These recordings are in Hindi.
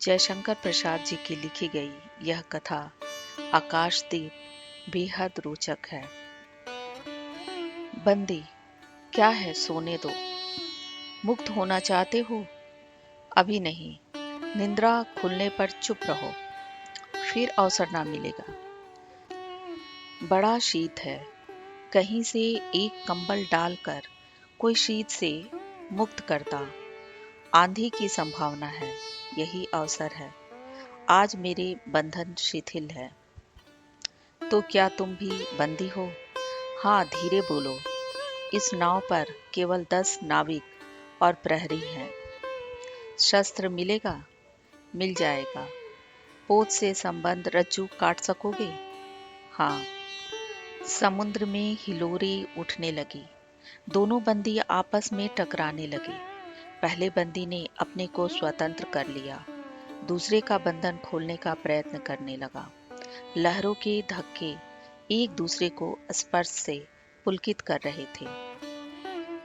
जयशंकर प्रसाद जी की लिखी गई यह कथा आकाशदीप बेहद रोचक है। बंदी, क्या है, सोने दो। मुक्त होना चाहते हो? अभी नहीं, निद्रा खुलने पर चुप रहो, फिर अवसर ना मिलेगा। बड़ा शीत है, कहीं से एक कंबल डालकर कोई शीत से मुक्त करता। आंधी की संभावना है, यही अवसर है। आज मेरे बंधन शिथिल है। तो क्या तुम भी बंदी हो? हाँ, धीरे बोलो। इस नाव पर केवल 10 नाविक और प्रहरी हैं। शस्त्र मिलेगा? मिल जाएगा। पोत से संबंध रज्जू काट सकोगे? हाँ। समुद्र में हिलोरें उठने लगी। दोनों बंदी आपस में टकराने लगे। पहले बंदी ने अपने को स्वतंत्र कर लिया, दूसरे का बंधन खोलने का प्रयत्न करने लगा। लहरों के धक्के एक दूसरे को स्पर्श से पुलकित कर रहे थे।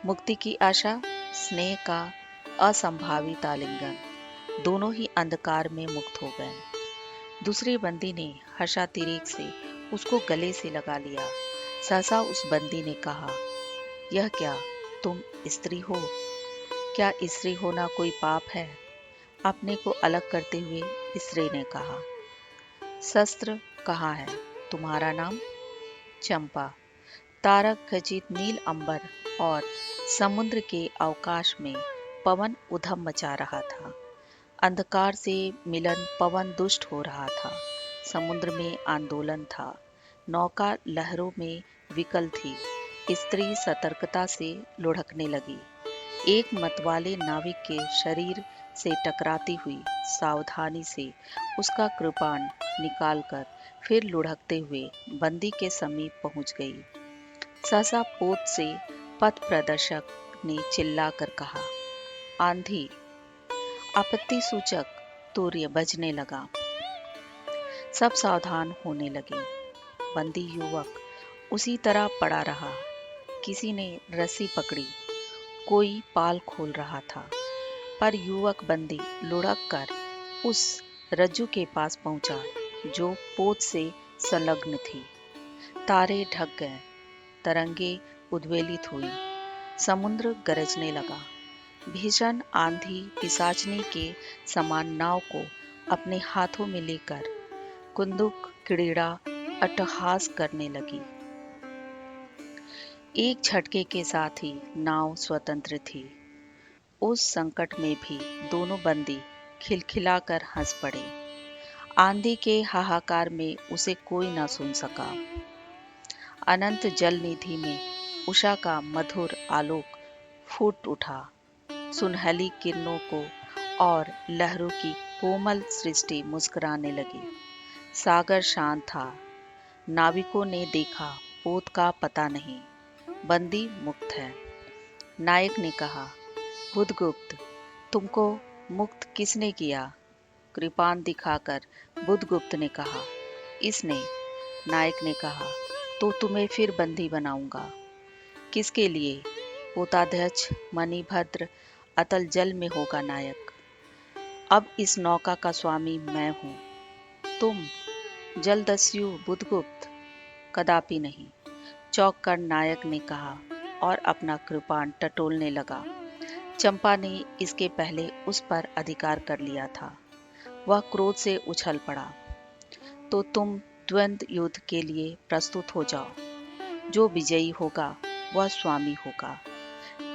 मुक्ति की आशा, स्नेह का असंभावित आलिंगन, दोनों ही अंधकार में मुक्त हो गए। दूसरे बंदी ने हर्षातिरेक से उसको गले से लगा लिया। सहसा उस बंदी ने कहा, यह क्या, तुम स्त्री हो? क्या स्त्री होना कोई पाप है? अपने को अलग करते हुए स्त्री ने कहा। शस्त्र कहाँ है? तुम्हारा नाम? चंपा। तारक खचित नील अंबर और समुद्र के अवकाश में पवन उधम मचा रहा था। अंधकार से मिलन पवन दुष्ट हो रहा था। समुद्र में आंदोलन था। नौका लहरों में विकल थी। स्त्री सतर्कता से लुढ़कने लगी। एक मतवाले नाविक के शरीर से टकराती हुई सावधानी से उसका कृपाण निकालकर फिर लुढ़कते हुए बंदी के समीप पहुंच गई। सहसा पोत से पथ प्रदर्शक ने चिल्लाकर कहा, आंधी। आपत्ति सूचक तूर्य बजने लगा। सब सावधान होने लगे। बंदी युवक उसी तरह पड़ा रहा। किसी ने रस्सी पकड़ी, कोई पाल खोल रहा था, पर युवक बंदी लुढ़क कर उस रज्जू के पास पहुंचा जो पोत से संलग्न थी। तारे ढक गए, तरंगे उद्वेलित हुई, समुद्र गरजने लगा। भीषण आंधी पिशाचनी के समान नाव को अपने हाथों में लेकर कुंदुक क्रीड़ा अट्टहास करने लगी। एक झटके के साथ ही नाव स्वतंत्र थी। उस संकट में भी दोनों बंदी खिलखिलाकर हंस पड़े। आंधी के हाहाकार में उसे कोई न सुन सका। अनंत जल निधि में उषा का मधुर आलोक फूट उठा। सुनहली किरणों को और लहरों की कोमल सृष्टि मुस्कुराने लगी। सागर शांत था। नाविकों ने देखा, पोत का पता नहीं, बंदी मुक्त है। नायक ने कहा, बुधगुप्त, तुमको मुक्त किसने किया? कृपाण दिखाकर बुधगुप्त ने कहा, इसने। नायक ने कहा, तो तुम्हें फिर बंदी बनाऊंगा। किसके लिए? पोताध्यक्ष मणिभद्र अतल जल में होगा नायक। अब इस नौका का स्वामी मैं हूँ। तुम? जलदस्यु बुधगुप्त? कदापि नहीं, चौंक कर नायक ने कहा और अपना कृपाण टटोलने लगा। चंपा ने इसके पहले उस पर अधिकार कर लिया था। वह क्रोध से उछल पड़ा। तो तुम द्वंद्व युद्ध के लिए प्रस्तुत हो जाओ। जो विजयी होगा वह स्वामी होगा।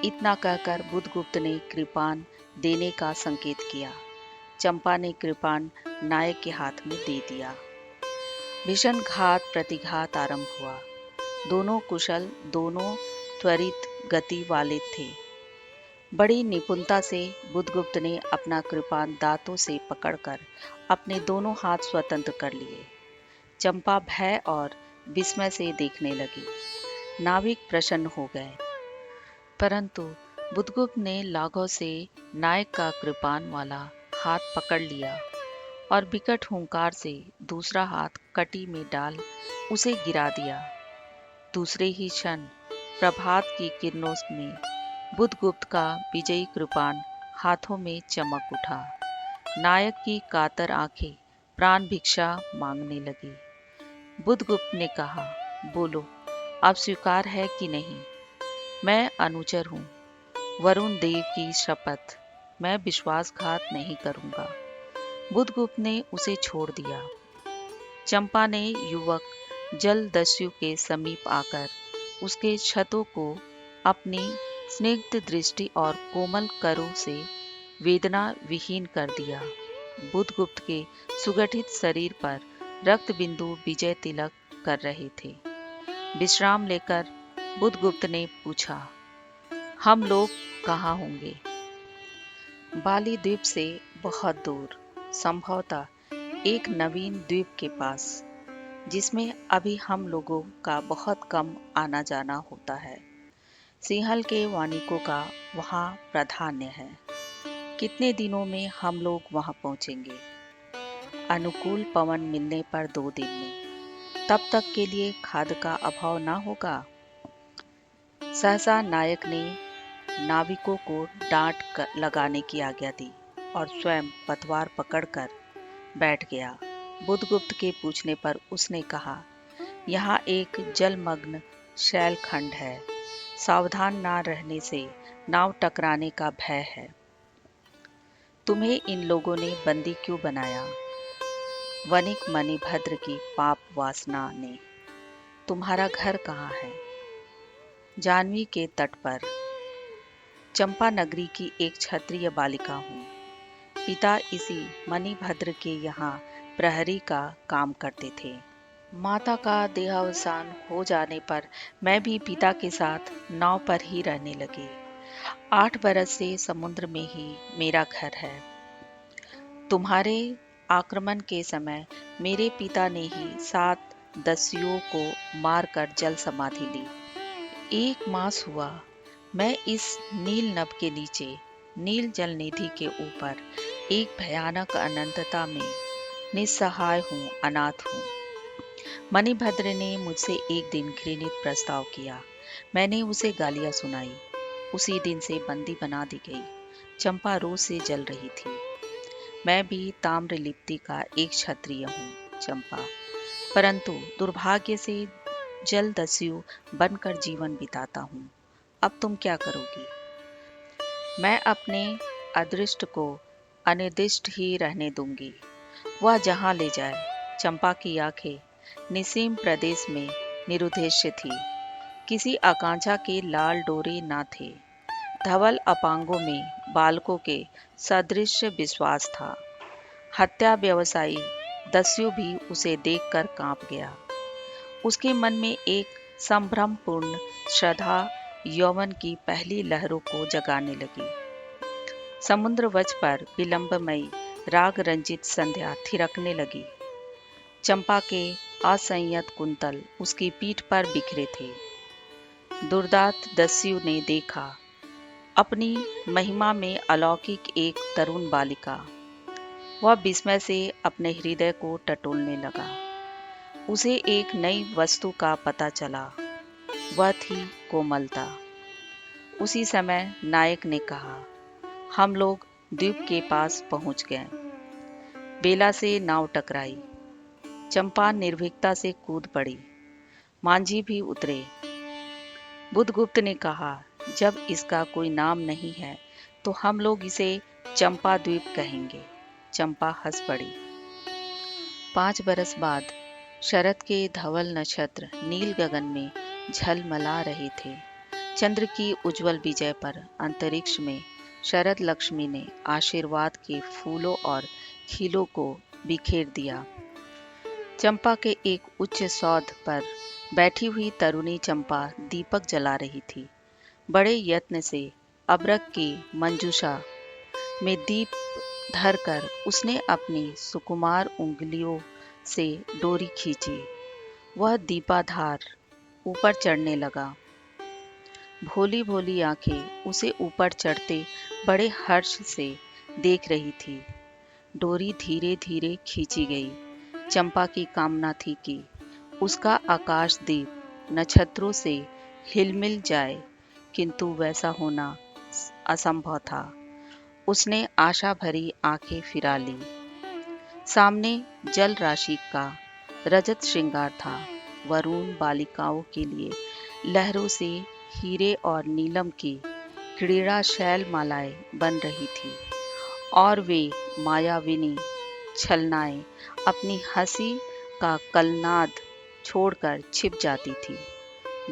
इतना कहकर बुधगुप्त ने कृपाण देने का संकेत किया। चंपा ने कृपाण नायक के हाथ में दे दिया। भीषण घात प्रतिघात आरंभ हुआ। दोनों कुशल, दोनों त्वरित गति वाले थे। बड़ी निपुणता से बुधगुप्त ने अपना कृपाण दांतों से पकड़कर अपने दोनों हाथ स्वतंत्र कर लिए। चंपा भय और विस्मय से देखने लगी। नाविक प्रसन्न हो गए, परंतु बुधगुप्त ने लाघव से नायक का कृपाण वाला हाथ पकड़ लिया और विकट हुंकार से दूसरा हाथ कटी में डाल उसे गिरा दिया। दूसरे ही क्षण प्रभात की किरणों में बुधगुप्त का विजयी कृपाण हाथों में चमक उठा। नायक की कातर आंखें प्राण भिक्षा मांगने लगी। बुधगुप्त ने कहा, बोलो, अब स्वीकार है कि नहीं? मैं अनुचर हूँ, वरुण देव की शपथ, मैं विश्वासघात नहीं करूंगा। बुधगुप्त ने उसे छोड़ दिया। चंपा ने युवक जलदस्यु के समीप आकर उसके क्षतों को अपनी स्निग्ध दृष्टि और कोमल करों से वेदना विहीन कर दिया। बुधगुप्त के सुगठित शरीर पर रक्त बिंदु विजय तिलक कर रहे थे। विश्राम लेकर बुधगुप्त ने पूछा, हम लोग कहाँ होंगे? बाली द्वीप से बहुत दूर, संभवतः एक नवीन द्वीप के पास, जिसमें अभी हम लोगों का बहुत कम आना जाना होता है। सिंहल के वानिकों का वहाँ प्राधान्य है। कितने दिनों में हम लोग वहाँ पहुँचेंगे? अनुकूल पवन मिलने पर 2 दिन में। तब तक के लिए खाद का अभाव ना होगा। सहसा नायक ने नाविकों को डांट लगाने की आज्ञा दी और स्वयं पतवार पकड़कर बैठ गया। बुधगुप्त के पूछने पर उसने कहा, यहाँ एक जलमग्न शैलखंड है। सावधान ना रहने से नाव टकराने का भय है। तुम्हें इन लोगों ने बंदी क्यों बनाया? वणिक मणिभद्र की पाप वासना ने। तुम्हारा घर कहाँ है? जाह्नवी के तट पर। चंपा नगरी की एक क्षत्रिय बालिका हूँ। पिता इसी मणिभद्र के यहाँ प्रहरी का काम करते थे। माता का देहावसान हो जाने पर मैं भी पिता के साथ नाव पर ही रहने लगी। 8 बरस से समुद्र में ही मेरा घर है। तुम्हारे आक्रमण के समय मेरे पिता ने ही 7 दस्युओं को मारकर जल समाधि ली। 1 मास हुआ मैं इस नील नभ के नीचे, नील जल निधि के ऊपर एक भयानक अनंतता में निस्सहाय हूँ, अनाथ हूँ। मणिभद्र ने मुझसे एक दिन घृणित प्रस्ताव किया। मैंने उसे गालियाँ सुनाई। उसी दिन से बंदी बना दी गई। चंपा रोज से जल रही थी। मैं भी ताम्रलिप्ति का एक क्षत्रिय हूँ चंपा, परंतु दुर्भाग्य से जलदस्यु बनकर जीवन बिताता हूँ। अब तुम क्या करोगी? मैं अपने अदृष्ट को अनिर्दिष्ट ही रहने दूंगी। वह जहाँ ले जाए। चंपा की आंखें निसीम प्रदेश में निरुद्देश्य थी। किसी आकांक्षा के लाल डोरे न थे। धवल अपांगों में बालकों के सदृश विश्वास था। हत्या व्यवसायी दस्यु भी उसे देखकर कांप गया। उसके मन में एक संभ्रमपूर्ण श्रद्धा यौवन की पहली लहरों को जगाने लगी। समुद्र वच पर विलंबमयी राग रंजित संध्या थिरकने लगी। चंपा के असंयत कुंतल उसकी पीठ पर बिखरे थे। दुर्दांत दस्यु ने देखा अपनी महिमा में अलौकिक एक तरुण बालिका। वह विस्मय से अपने हृदय को टटोलने लगा। उसे एक नई वस्तु का पता चला। वह थी कोमलता। उसी समय नायक ने कहा, हम लोग द्वीप के पास पहुंच गए। बेला से नाव टकराई। चंपा निर्भीकता से कूद पड़ी। मांझी भी उतरे। बुधगुप्त ने कहा, जब इसका कोई नाम नहीं है तो हम लोग इसे चंपा द्वीप कहेंगे। चंपा हंस पड़ी। 5 बरस बाद शरद के धवल नक्षत्र नील गगन में झलमला रहे थे। चंद्र की उज्जवल विजय पर अंतरिक्ष में शरद लक्ष्मी ने आशीर्वाद के फूलों और खीलों को बिखेर दिया। चंपा के एक उच्च सौध पर बैठी हुई तरुणी चंपा दीपक जला रही थी। बड़े यत्न से अबरक की मंजूषा में दीप धरकर उसने अपनी सुकुमार उंगलियों से डोरी खींची। वह दीपाधार ऊपर चढ़ने लगा। भोली भोली आंखें उसे ऊपर चढ़ते बड़े हर्ष से देख रही थी। डोरी धीरे धीरे खींची गई। चंपा की कामना थी कि उसका आकाशदीप नक्षत्रों से हिलमिल जाए, किंतु वैसा होना असंभव था। उसने आशा भरी आंखें फिरा ली। सामने जल राशि का रजत श्रृंगार था। वरुण बालिकाओं के लिए लहरों से हीरे और नीलम की क्रीड़ा शैल मालाएं बन रही थी और वे मायाविनी छलनाएं अपनी हंसी का कलनाद छोड़कर छिप जाती थी।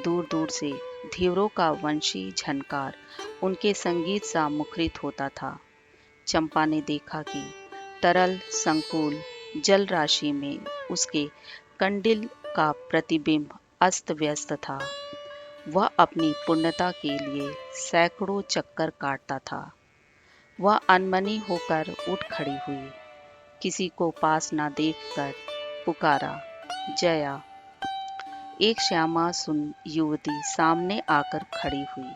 दूर दूर से धीवरों का वंशी झनकार उनके संगीत सा मुखरित होता था। चंपा ने देखा कि तरल संकुल जल राशि में उसके कंडिल का प्रतिबिंब अस्त व्यस्त था। वह अपनी पूर्णता के लिए सैकड़ों चक्कर काटता था। वह अनमनी होकर उठ खड़ी हुई, किसी को पास न देखकर पुकारा, जया। एक श्यामा सुन युवती सामने आकर खड़ी हुई।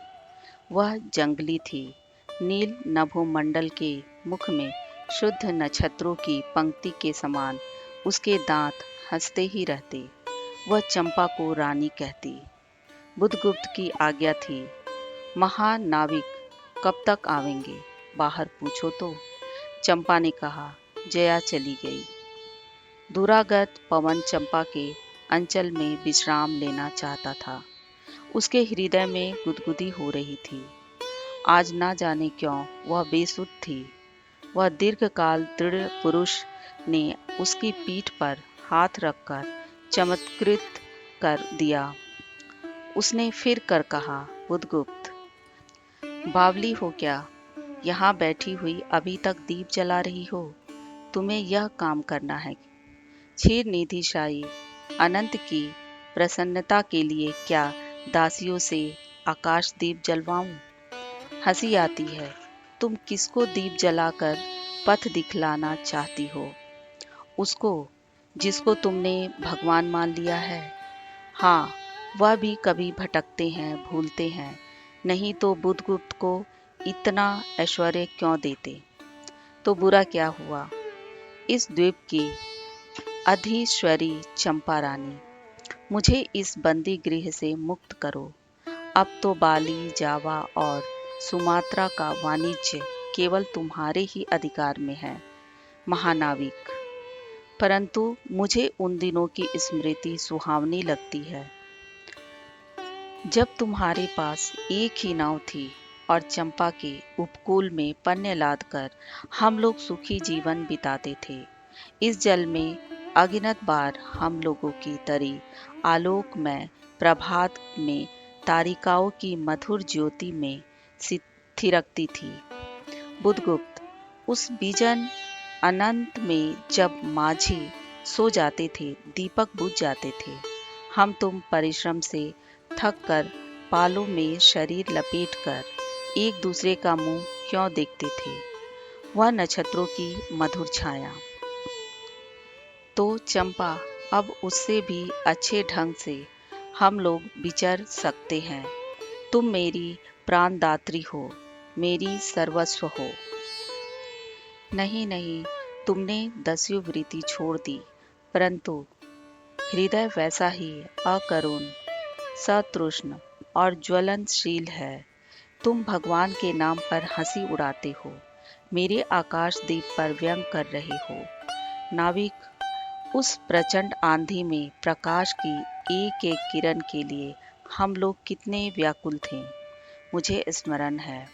वह जंगली थी। नील नभोमंडल के मुख में शुद्ध नक्षत्रों की पंक्ति के समान उसके दांत हंसते ही रहते। वह चंपा को रानी कहती। बुधगुप्त की आज्ञा थी। महानाविक कब तक आवेंगे, बाहर पूछो तो। चंपा ने कहा। जया चली गई। दूरागत पवन चंपा के अंचल में विश्राम लेना चाहता था। उसके हृदय में गुदगुदी हो रही थी। आज ना जाने क्यों वह बेसुध थी। वह दीर्घकाल दृढ़ पुरुष ने उसकी पीठ पर हाथ रखकर चमत्कृत कर दिया। उसने फिर कर कहा, बुधगुप्त, बावली हो क्या? यहाँ बैठी हुई अभी तक दीप जला रही हो? तुम्हें यह काम करना है। क्षीर निधि शाही अनंत की प्रसन्नता के लिए क्या दासियों से आकाश दीप जलवाऊं? हंसी आती है। तुम किसको दीप जलाकर पथ दिखलाना चाहती हो? उसको जिसको तुमने भगवान मान लिया है। हाँ, वह भी कभी भटकते हैं, भूलते हैं। नहीं तो बुधगुप्त को इतना ऐश्वर्य क्यों देते? तो बुरा क्या हुआ? इस द्वीप की अधीश्वरी चंपा रानी, मुझे इस बंदी गृह से मुक्त करो। अब तो बाली, जावा और सुमात्रा का वाणिज्य केवल तुम्हारे ही अधिकार में है, महानाविक। परंतु मुझे उन दिनों की स्मृति सुहावनी लगती है, जब तुम्हारे पास एक ही नाव थी और चंपा के उपकूल में पन्ने लाद कर हम लोग सुखी जीवन बिताते थे। इस जल में अगिनत बार हम लोगों की तरी आलोक में प्रभात में तारिकाओं की मधुर ज्योति में थिरकती थी। बुधगुप्त, उस बिजन अनंत में जब माझी सो जाते थे, दीपक बुझ जाते थे। हम तुम परिश्रम से थक कर पालों में शरीर लपेटकर एक दूसरे का मुंह क्यों देखते थे? वह नक्षत्रों की मधुर छाया। तो चंपा, अब उससे भी अच्छे ढंग से हम लोग विचर सकते हैं। तुम मेरी प्राणदात्री हो, मेरी सर्वस्व हो। नहीं नहीं, तुमने दस्यु वृत्ति छोड़ दी, परंतु हृदय वैसा ही अकरुण, सतृष्ण और ज्वलनशील है। तुम भगवान के नाम पर हंसी उड़ाते हो, मेरे आकाशदीप पर व्यंग कर रहे हो। नाविक, उस प्रचंड आंधी में प्रकाश की एक एक किरण के लिए हम लोग कितने व्याकुल थे। मुझे स्मरण है,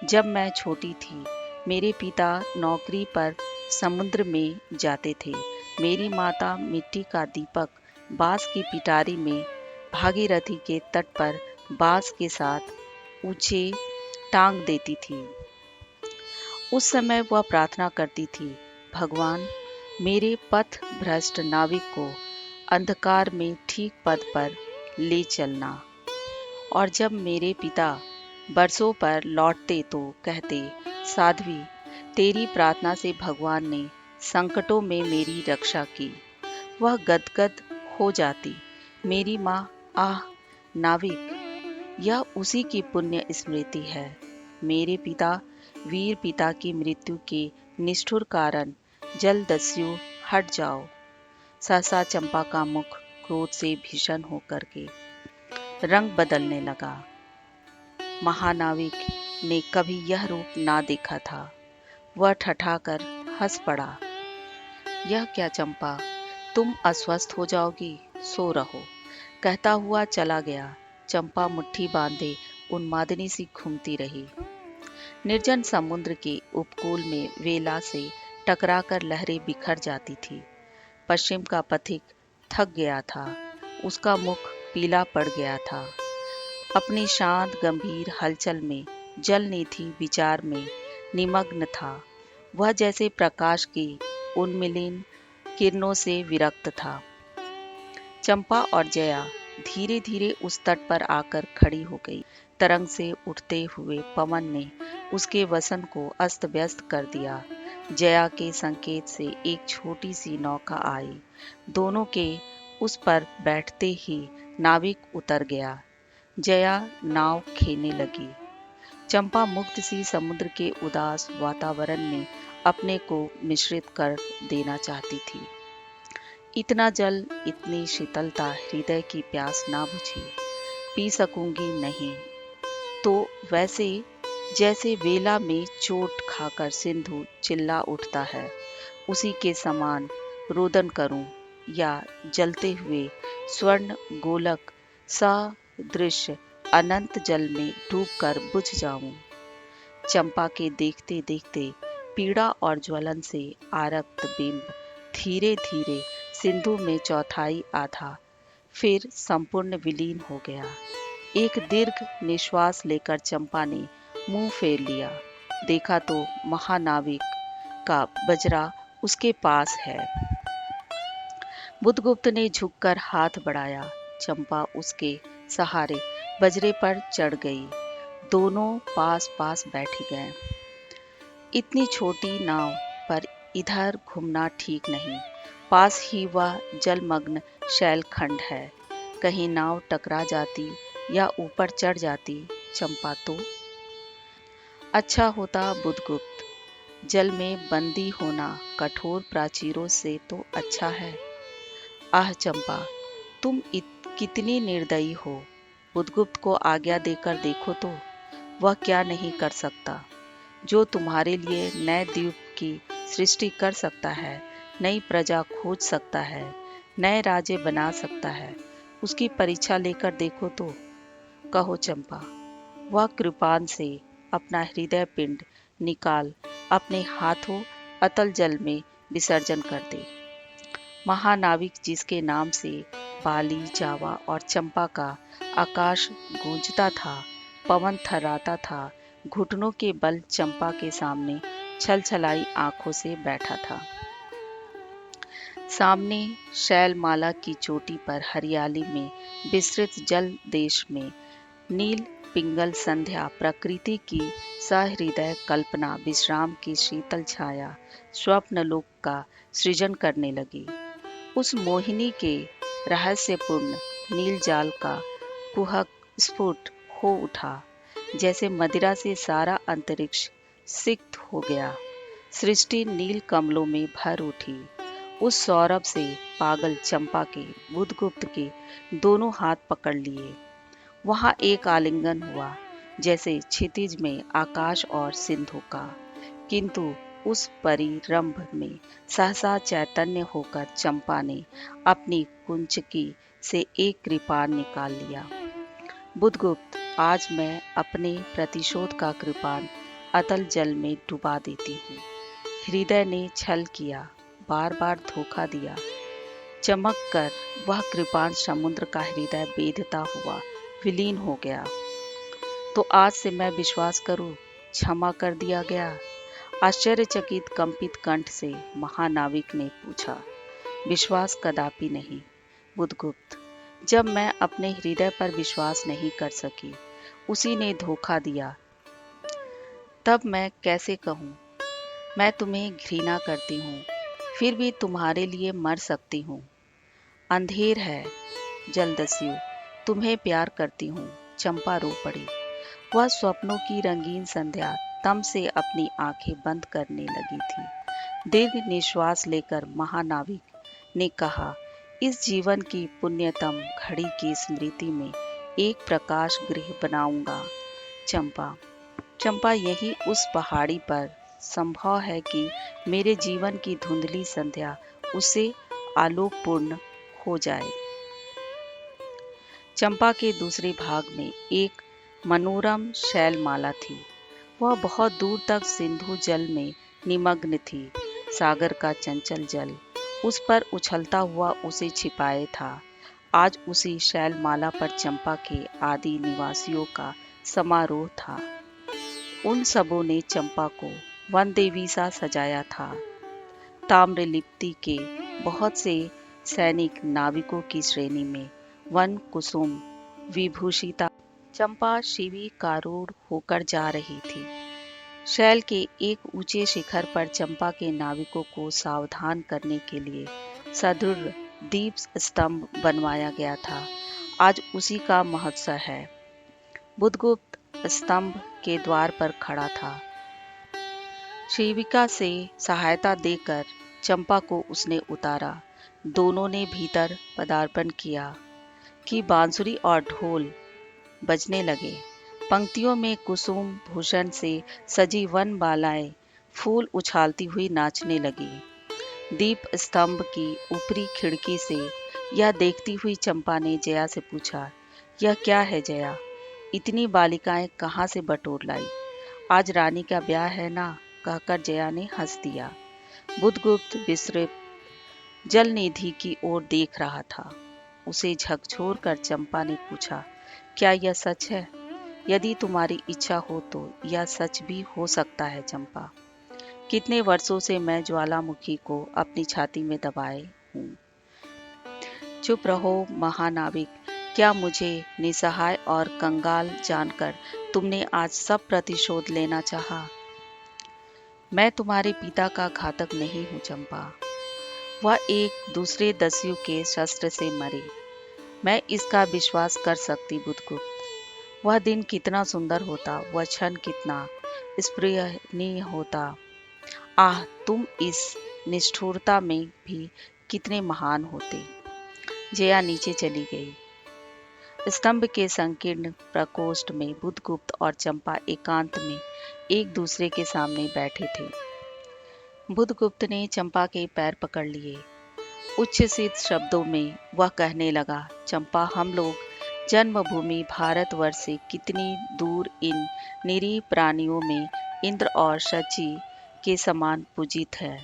जब मैं छोटी थी, मेरे पिता नौकरी पर समुद्र में जाते थे। मेरी माता मिट्टी का दीपक बांस की पिटारी में भागीरथी के तट पर बांस के साथ ऊंचे टांग देती थी। उस समय वह प्रार्थना करती थी, भगवान, मेरे पथ भ्रष्ट नाविक को अंधकार में ठीक पद पर ले चलना। और जब मेरे पिता बरसों पर लौटते तो कहते, साध्वी, तेरी प्रार्थना से भगवान ने संकटों में मेरी रक्षा की। वह गदगद हो जाती। मेरी माँ, आह नाविक, यह उसी की पुण्य स्मृति है। मेरे पिता वीर पिता की मृत्यु के निष्ठुर कारण जलदस्यु, हट जाओ। सहसा चंपा का मुख क्रोध से भीषण होकर के रंग बदलने लगा। महानाविक ने कभी यह रूप ना देखा था। वह ठठाकर हंस पड़ा। यह क्या चंपा, तुम अस्वस्थ हो जाओगी, सो रहो, कहता हुआ चला गया। चंपा मुट्ठी बांधे उन्मादिनी सी घूमती रही। निर्जन समुद्र के उपकूल में वेला से टकराकर लहरें बिखर जाती थी। पश्चिम का पथिक थक गया था, उसका मुख पीला पड़ गया था। अपनी शांत गंभीर हलचल में जलनिधि विचार में निमग्न था। वह जैसे प्रकाश की उन्मिलिन किरणों से विरक्त था। चंपा और जया धीरे धीरे उस तट पर आकर खड़ी हो गई। तरंग से उठते हुए पवन ने उसके वसन को अस्त व्यस्त कर दिया। जया के संकेत से एक छोटी सी नौका आई। दोनों के उस पर बैठते ही नाविक उतर गया। जया नाव खेने लगी। चंपा मुक्त सी समुद्र के उदास वातावरण में अपने को मिश्रित कर देना चाहती थी। इतना जल, इतनी शीतलता, हृदय की प्यास ना बुझी, पी सकूंगी नहीं तो वैसे जैसे वेला में चोट खाकर सिंधु चिल्ला उठता है, उसी के समान रोदन करूं या जलते हुए स्वर्ण गोलक सदृश अनंत जल में डूबकर बुझ जाऊं। चंपा के देखते देखते पीड़ा और ज्वलन से आरक्त बिंब धीरे धीरे सिंधु में चौथाई आधा, फिर संपूर्ण विलीन हो गया। एक दीर्घ निश्वास लेकर चंपा ने मुंह फेर लिया। देखा तो महानाविक का बजरा उसके पास है। बुधगुप्त ने झुककर हाथ बढ़ाया। चंपा उसके सहारे बजरे पर चढ़ गई। दोनों पास पास बैठ गए। इतनी छोटी नाव पर इधर घूमना ठीक नहीं। पास ही वह जलमग्न शैलखंड है। कहीं नाव टकरा जाती या ऊपर चढ़ जाती चंपा तो। अच्छा होता बुधगुप्त, जल में बंदी होना कठोर प्राचीरों से तो अच्छा है। आह चंपा, तुम कितनी निर्दयी हो। बुधगुप्त को आज्ञा देकर देखो तो वह क्या नहीं कर सकता। जो तुम्हारे लिए नए द्वीप की सृष्टि कर सकता है, नई प्रजा खोज सकता है, नए राज्य बना सकता है, उसकी परीक्षा लेकर देखो तो। कहो चंपा, वह कृपान से अपना हृदय पिंड निकाल अपने हाथों अतल जल में विसर्जन कर दे। महानाविक जिसके नाम से बाली, जावा और चंपा का आकाश गूंजता था, पवन थर्राता था, घुटनों के बल चंपा के सामने छलछलाई आंखों से बैठा था। सामने शैलमाला की चोटी पर हरियाली में विस्तृत जल देश में नील पिंगल संध्या प्रकृति की सहृदय कल्पना विश्राम की शीतल छाया स्वप्नलोक का सृजन करने लगी। उस मोहिनी के रहस्यपूर्ण नील जाल का कुहक स्फुट हो उठा, जैसे मदिरा से सारा अंतरिक्ष सिक्त हो गया। सृष्टि नील कमलों में भर उठी। उस सौरभ से पागल चंपा के बुधगुप्त के दोनों हाथ पकड़ लिए। वहां एक आलिंगन हुआ, जैसे क्षितिज में आकाश और सिंधु का। किंतु उस परिरंभ में सहसा चैतन्य होकर चंपा ने अपनी कुंचकी से एक कृपाण निकाल लिया। बुधगुप्त, आज मैं अपने प्रतिशोध का कृपाण अतल जल में डुबा देती हूँ। हृदय ने छल किया, बार बार धोखा दिया। चमक कर वह कृपाण समुद्र का हृदय बेधता हुआ विलीन हो गया। तो आज से मैं विश्वास करूं, क्षमा कर दिया गया? आश्चर्यचकित कंपित कंठ से महानाविक ने पूछा। विश्वास कदापि नहीं बुधगुप्त। जब मैं अपने हृदय पर विश्वास नहीं कर सकी, उसी ने धोखा दिया, तब मैं कैसे कहूँ? मैं तुम्हें घृणा करती हूँ, फिर भी तुम्हारे लिए मर सकती हूँ। अंधेर है जलदस्यु, तुम्हें प्यार करती हूँ। चंपा रो पड़ी। वह स्वप्नों की रंगीन संध्या तम से अपनी आंखें बंद करने लगी थी। दीर्घ निश्वास लेकर महानाविक ने कहा, इस जीवन की पुण्यतम घड़ी की स्मृति में एक प्रकाश गृह बनाऊंगा। चंपा, चंपा यही उस पहाड़ी पर संभव है कि मेरे जीवन की धुंधली संध्या उससे आलोकपूर्ण हो जाए। चंपा के दूसरे भाग में एक मनोरम शैलमाला थी। वह बहुत दूर तक सिंधु जल में निमग्न थी। सागर का चंचल जल उस पर उछलता हुआ उसे छिपाए था। आज उसी शैलमाला पर चंपा के आदि निवासियों का समारोह था। उन सबों ने चंपा को वन देवी सा सजाया था। ताम्रलिप्ति के बहुत से सैनिक नाविकों की श्रेणी में वन कुसुम विभूषिता चंपा शिवी कारूढ़ होकर जा रही थी। शैल के एक ऊंचे शिखर पर चंपा के नाविकों को सावधान करने के लिए सदृढ़ दीप स्तंभ बनवाया गया था। आज उसी का महोत्सव है। बुधगुप्त स्तंभ के द्वार पर खड़ा था। सेविका से सहायता देकर चंपा को उसने उतारा। दोनों ने भीतर पदार्पण किया कि बांसुरी और ढोल बजने लगे। पंक्तियों में कुसुम भूषण से सजी वन बालाएं फूल उछालती हुई नाचने लगी। दीप स्तंभ की ऊपरी खिड़की से यह देखती हुई चंपा ने जया से पूछा, यह क्या है जया? इतनी बालिकाएं कहाँ से बटोर लाई? आज रानी का ब्याह है ना? कहकर जया ने हंस दिया। बुधगुप्त विस्मित जल निधि की ओर देख रहा था। उसे झकझोर कर चंपा ने पूछा, क्या यह सच है? यदि तुम्हारी इच्छा हो तो यह सच भी हो सकता है चंपा। कितने वर्षों से मैं ज्वालामुखी को अपनी छाती में दबाए हूँ। चुप रहो महानाविक, क्या मुझे निसहाय और कंगाल जानकर तुमने आज सब प्रतिशोध लेना चाहा? मैं तुम्हारे पिता का घातक नहीं हूँ चंपा। वह एक दूसरे दस्यु के शस्त्र से मरे। मैं इसका विश्वास कर सकती बुधगुप्त। वह दिन कितना सुंदर होता, वह क्षण कितना स्पृहणीय होता। आह, तुम इस निष्ठुरता में भी कितने महान होते। जया नीचे चली गई। स्तंभ के संकीर्ण प्रकोष्ठ में बुधगुप्त और चंपा एकांत में एक दूसरे के सामने बैठे थे। बुधगुप्त ने चंपा के पैर पकड़ लिए। उच्छ्वसित शब्दों में वह कहने लगा, चंपा, हम लोग जन्मभूमि भारतवर्ष से कितनी दूर इन निरीह प्राणियों में इंद्र और शची के समान पूजित है,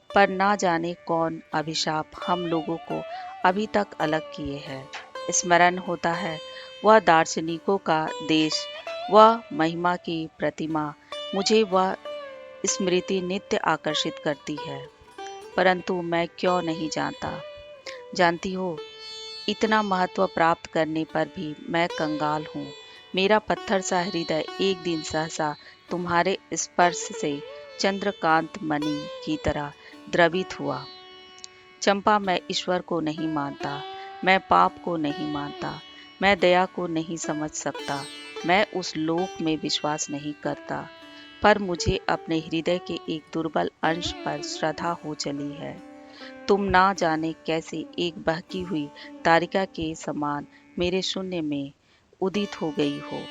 पर ना जाने कौन अभिशाप हम लोगों को अभी तक अलग किए है। स्मरण होता है वह दार्शनिकों का देश, वह महिमा की प्रतिमा। मुझे वह स्मृति नित्य आकर्षित करती है, परंतु मैं क्यों नहीं जानती हो, इतना महत्व प्राप्त करने पर भी मैं कंगाल हूँ। मेरा पत्थर सा हृदय एक दिन सहसा तुम्हारे स्पर्श से चंद्रकांत मणि की तरह द्रवित हुआ। चंपा, मैं ईश्वर को नहीं मानता, मैं पाप को नहीं मानता, मैं दया को नहीं समझ सकता, मैं उस लोक में विश्वास नहीं करता, पर मुझे अपने हृदय के एक दुर्बल अंश पर श्रद्धा हो चली है। तुम ना जाने कैसे एक बहकी हुई तारिका के समान मेरे शून्य में उदित हो गई हो।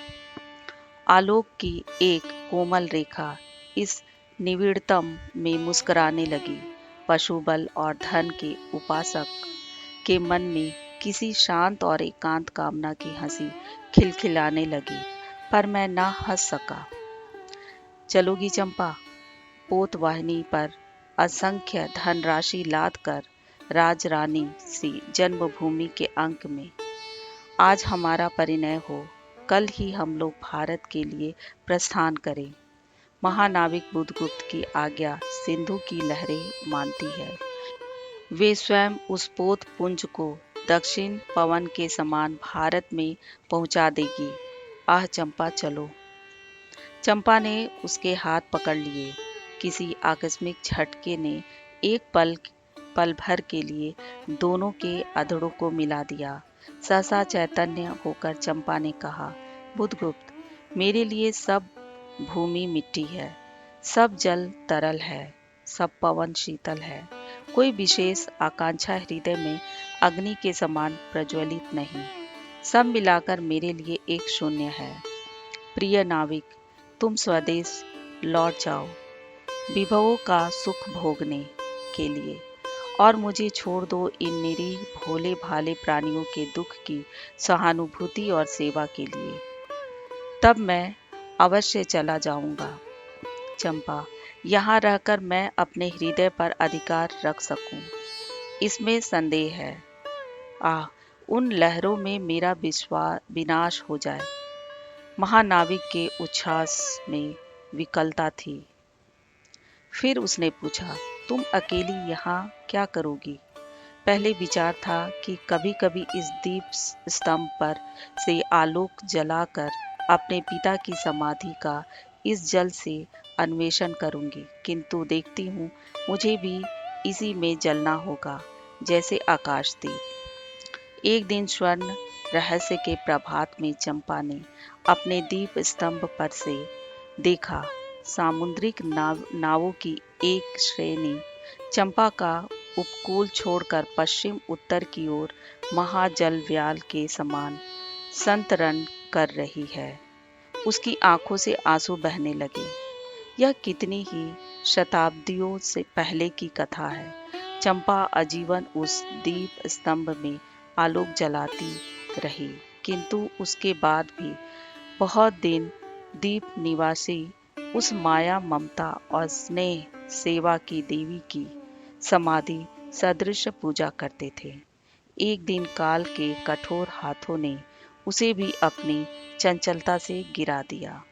आलोक की एक कोमल रेखा इस निविड़तम में मुस्कुराने लगी। पशुबल और धन के उपासक के मन में किसी शांत और एकांत कामना की हंसी खिलखिलाने लगी, पर मैं ना हंस सका। चलोगी चंपा? पोतवाहिनी पर असंख्य धनराशि लाद कर राजरानी सी जन्मभूमि के अंक में आज हमारा परिणय हो। कल ही हम लोग भारत के लिए प्रस्थान करें। महानाविक बुधगुप्त की आज्ञा सिंधु की लहरें मानती है। वे स्वयं उस पोत पुंज को दक्षिण पवन के समान भारत में पहुंचा देगी। आह चंपा, चलो। चंपा ने उसके हाथ पकड़ लिए। किसी आकस्मिक झटके ने एक पल भर के लिए दोनों के अधरों को मिला दिया। सहसा चैतन्य होकर चंपा ने कहा, बुधगुप्त, मेरे लिए सब भूमि मिट्टी है, सब जल तरल है, सब पवन शीतल है। कोई विशेष आकांक्षा हृदय में अग्नि के समान प्रज्वलित नहीं। सब मिलाकर मेरे लिए एक शून्य है। प्रिय नाविक, तुम स्वदेश लौट जाओ। विभवों का सुख भोगने के लिए, और मुझे छोड़ दो इन निरीह भोले भाले प्राणियों के दुख की सहानुभूति और सेवा के लिए। तब मैं अवश्य चला जाऊंगा चंपा, यहाँ रहकर मैं अपने हृदय पर अधिकार रख सकूं, इसमें संदेह है। आह, उन लहरों में मेरा विनाश हो जाए। महानाविक के उच्छ्वास में विकलता थी। फिर उसने पूछा, तुम अकेली यहाँ क्या करोगी? पहले विचार था कि कभी कभी इस दीप स्तंभ पर से आलोक जलाकर अपने पिता की समाधि का इस जल से अन्वेषण करूंगी, किंतु देखती हूँ मुझे भी इसी में जलना होगा, जैसे आकाशदीप। एक दिन स्वर्ण रहस्य के प्रभात में चंपा ने अपने दीप स्तंभ पर से देखा सामुद्रिक नावों की एक श्रेणी चंपा का उपकूल छोड़कर पश्चिम उत्तर की ओर महाजलव्याल के समान संतरण कर रही है। उसकी आंखों से आंसू बहने लगे। यह कितनी ही शताब्दियों से पहले की कथा है। चंपा आजीवन उस दीप स्तंभ में आलोक जलाती रही, किंतु उसके बाद भी बहुत दिन दीप निवासी उस माया ममता और स्नेह सेवा की देवी की समाधि सदृश पूजा करते थे। एक दिन काल के कठोर हाथों ने उसे भी अपनी चंचलता से गिरा दिया।